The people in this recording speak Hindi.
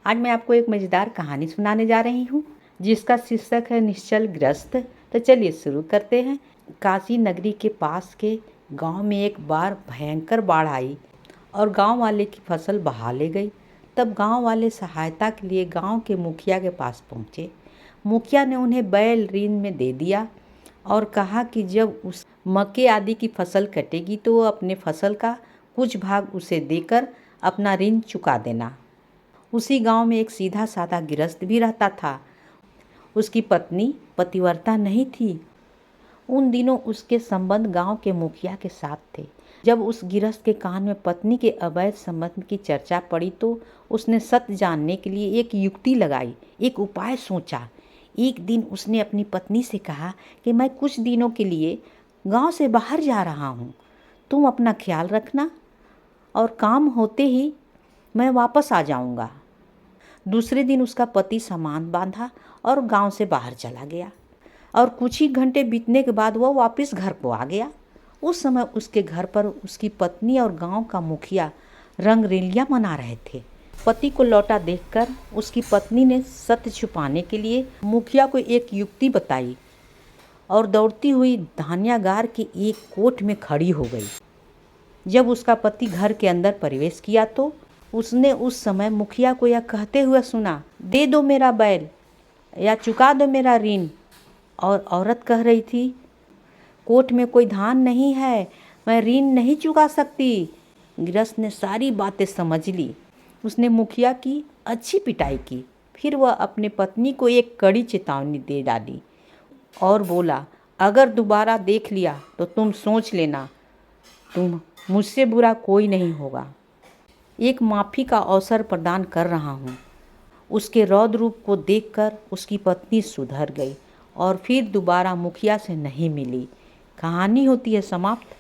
आज मैं आपको एक मज़ेदार कहानी सुनाने जा रही हूँ जिसका शीर्षक है निश्चल गृहस्थ। तो चलिए शुरू करते हैं। काशी नगरी के पास के गांव में एक बार भयंकर बाढ़ आई और गांव वाले की फसल बहा ले गई। तब गांव वाले सहायता के लिए गांव के मुखिया के पास पहुँचे। मुखिया ने उन्हें बैल ऋण में दे दिया और कहा कि जब उस मक्के आदि की फसल कटेगी तो वो अपने फसल का कुछ भाग उसे देकर अपना ऋण चुका देना। उसी गांव में एक सीधा साधा गृहस्थ भी रहता था। उसकी पत्नी पतिव्रता नहीं थी। उन दिनों उसके संबंध गांव के मुखिया के साथ थे। जब उस गृहस्थ के कान में पत्नी के अवैध संबंध की चर्चा पड़ी तो उसने सत्य जानने के लिए एक युक्ति लगाई, एक उपाय सोचा। एक दिन उसने अपनी पत्नी से कहा कि मैं कुछ दिनों के लिए गांव से बाहर जा रहा हूं, तुम अपना ख्याल रखना और काम होते ही मैं वापस आ जाऊंगा। दूसरे दिन उसका पति सामान बांधा और गांव से बाहर चला गया और कुछ ही घंटे बीतने के बाद वह वापस घर को आ गया। उस समय उसके घर पर उसकी पत्नी और गांव का मुखिया रंगरलियां मना रहे थे। पति को लौटा देखकर उसकी पत्नी ने सत्य छुपाने के लिए मुखिया को एक युक्ति बताई और दौड़ती हुई धान्यागार के एक कोठ में खड़ी हो गई। जब उसका पति घर के अंदर प्रवेश किया तो उसने उस समय मुखिया को यह कहते हुए सुना, दे दो मेरा बैल या चुका दो मेरा ऋण। और औरत कह रही थी, कोठ में कोई धान नहीं है, मैं ऋण नहीं चुका सकती। गृहस्थ ने सारी बातें समझ ली। उसने मुखिया की अच्छी पिटाई की। फिर वह अपने पत्नी को एक कड़ी चेतावनी दे डाली और बोला, अगर दोबारा देख लिया तो तुम सोच लेना, तुम मुझसे बुरा कोई नहीं होगा। एक माफ़ी का अवसर प्रदान कर रहा हूँ। उसके रौद्र रूप को देखकर उसकी पत्नी सुधर गई और फिर दोबारा मुखिया से नहीं मिली। कहानी होती है समाप्त।